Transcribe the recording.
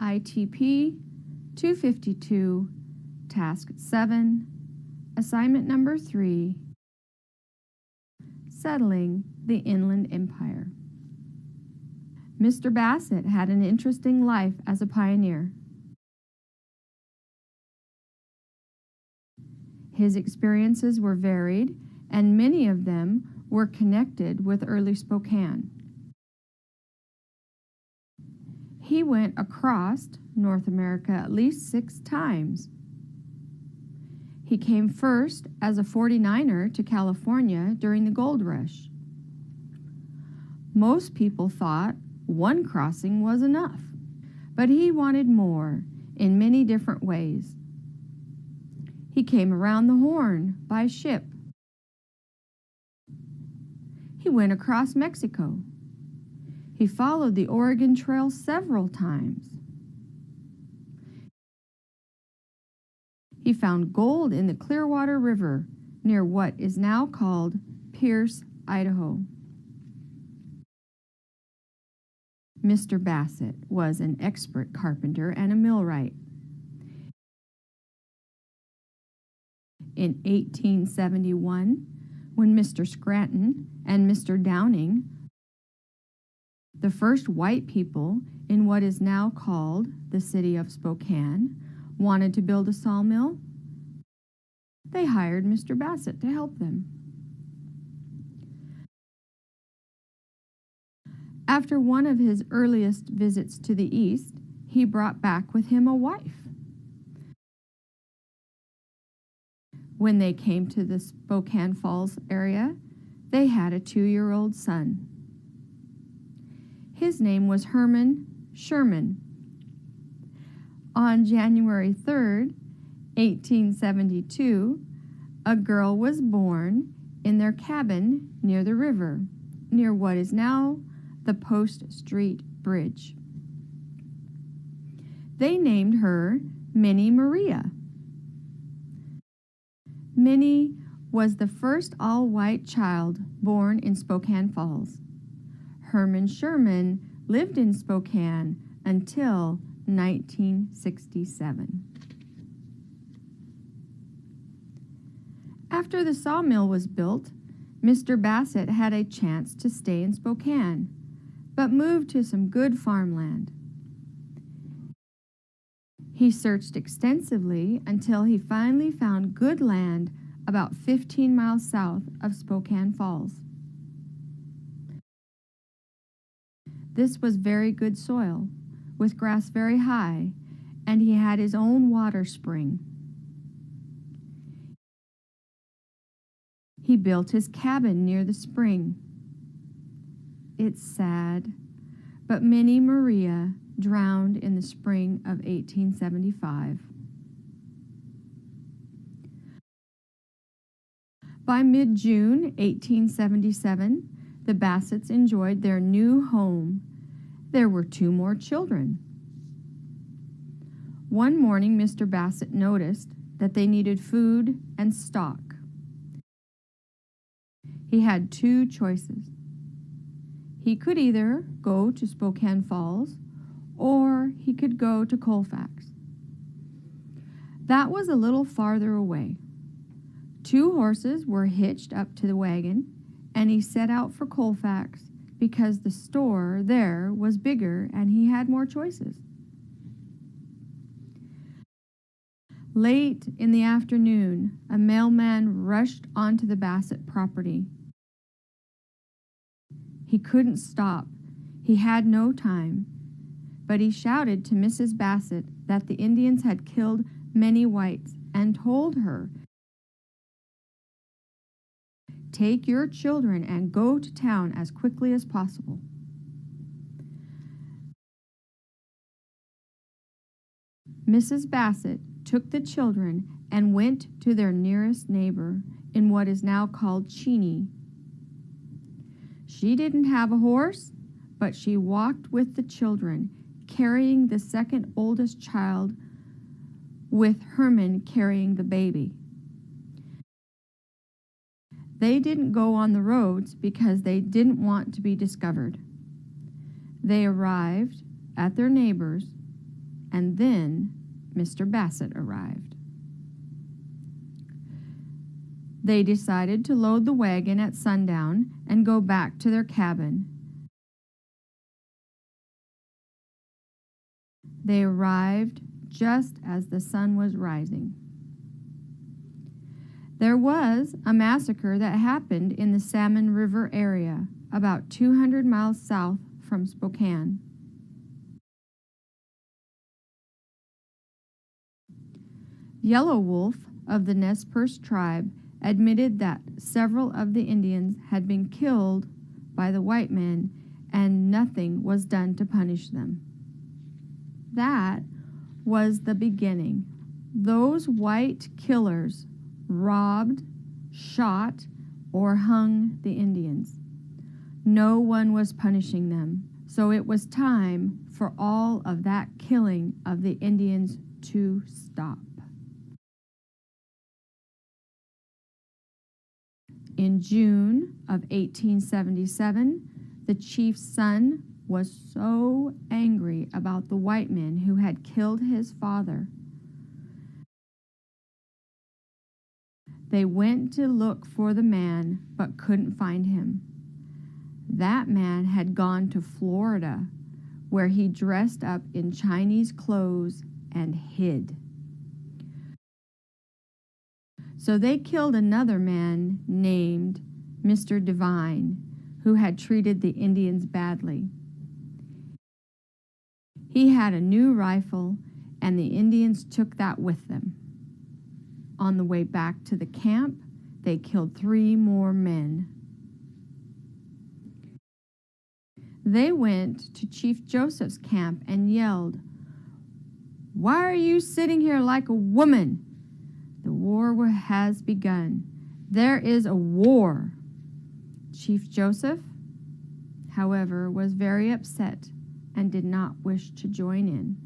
ITP 252, Task 7, Assignment Number 3, Settling the Inland Empire. Mr. Bassett had an interesting life as a pioneer. His experiences were varied, and many of them were connected with early Spokane. He went across North America at least 6 times. He came first as a 49er to California during the gold rush. Most people thought one crossing was enough, but he wanted more in many different ways. He came around the Horn by ship. He went across Mexico. He followed the Oregon Trail several times. He found gold in the Clearwater River near what is now called Pierce, Idaho. Mr. Bassett was an expert carpenter and a millwright. In 1871, when Mr. Scranton and Mr. Downing, the first white people in what is now called the city of Spokane, wanted to build a sawmill, they hired Mr. Bassett to help them. After one of his earliest visits to the east, he brought back with him a wife. When they came to the Spokane Falls area, they had a 2-year-old son. His name was Herman Sherman. On January 3rd, 1872, a girl was born in their cabin near the river, near what is now the Post Street Bridge. They named her Minnie Maria. Minnie was the first all-white child born in Spokane Falls. Herman Sherman lived in Spokane until 1967. After the sawmill was built, Mr. Bassett had a chance to stay in Spokane, but moved to some good farmland. He searched extensively until he finally found good land about 15 miles south of Spokane Falls. This was very good soil, with grass very high, and he had his own water spring. He built his cabin near the spring. It's sad, but Minnie Maria drowned in the spring of 1875. By mid-June 1877, the Bassetts enjoyed their new home. There were 2 more children. One morning, Mr. Bassett noticed that they needed food and stock. He had 2 choices. He could either go to Spokane Falls or he could go to Colfax. That was a little farther away. 2 horses were hitched up to the wagon, and he set out for Colfax because the store there was bigger and he had more choices. Late in the afternoon, a mailman rushed onto the Bassett property. He couldn't stop. He had no time. But he shouted to Mrs. Bassett that the Indians had killed many whites and told her, "Take your children and go to town as quickly as possible." Mrs. Bassett took the children and went to their nearest neighbor in what is now called Cheney. She didn't have a horse, but she walked with the children, carrying the second oldest child, with Herman carrying the baby. They didn't go on the roads because they didn't want to be discovered. They arrived at their neighbor's and then Mr. Bassett arrived. They decided to load the wagon at sundown and go back to their cabin. They arrived just as the sun was rising. There was a massacre that happened in the Salmon River area, about 200 miles south from Spokane. Yellow Wolf of the Nez Perce tribe admitted that several of the Indians had been killed by the white men and nothing was done to punish them. That was the beginning. Those white killers robbed, shot, or hung the Indians. No one was punishing them, so it was time for all of that killing of the Indians to stop. In June of 1877, the chief's son was so angry about the white men who had killed his father. They went to look for the man but couldn't find him. That man had gone to Florida, where he dressed up in Chinese clothes and hid. So they killed another man named Mr. Devine, who had treated the Indians badly. He had a new rifle, and the Indians took that with them. On the way back to the camp, they killed 3 more men. They went to Chief Joseph's camp and yelled, "Why are you sitting here like a woman? The war has begun. There is a war." Chief Joseph, however, was very upset and did not wish to join in.